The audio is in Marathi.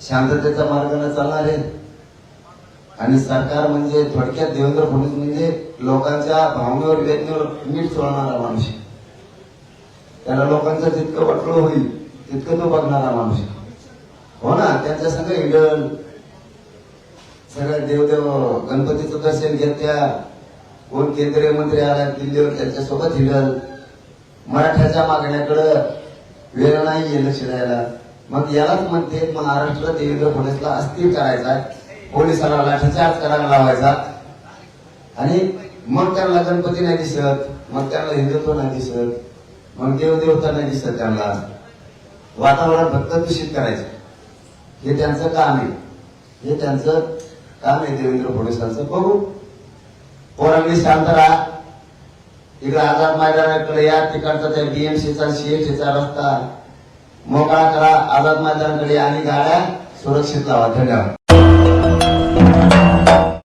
शांततेचा मार्गाने चालणारे आणि सरकार म्हणजे थोडक्यात देवेंद्र फडणवीस म्हणजे लोकांच्या भावनेवर वेदनेवर नीट सोडणारा माणूस. त्याला लोकांचं जितकं वाटलं होईल तितकं तो बघणारा माणूस. हो ना, त्यांच्या संग हिडल सगळं देवदेव गणपतीचं दर्शन घेत्या. कोण केंद्रीय मंत्री आला दिल्लीवर त्यांच्यासोबत हिडल. मराठ्याच्या मागण्याकडे वेळ नाहीये लक्ष द्यायला. मग यालाच म्हणते महाराष्ट्र देवेंद्र फडणवीसला अस्थिर करायचा, पोलिसाला लाठीचार्ज करायला लावायचा आणि मग त्यांना गणपती नाही दिसत, मग त्यांना हिंदुत्व नाही दिसत, मग देवदेवता नाही दिसत, त्यांना वातावरण फक्त दूषित करायचं. हे त्यांचं काम आहे, हे त्यांचं काम आहे देवेंद्र फडणवीसांचं. बघू, पोरांनी शांत राहा. इकडे आझाद मैदानाकडे या, तिकडचा त्या बीएमसीचा सीएचचा रस्ता मोकळा करा. आझाद मैदानाकडे आणि गाड्या सुरक्षित लावा. धन्यवाद.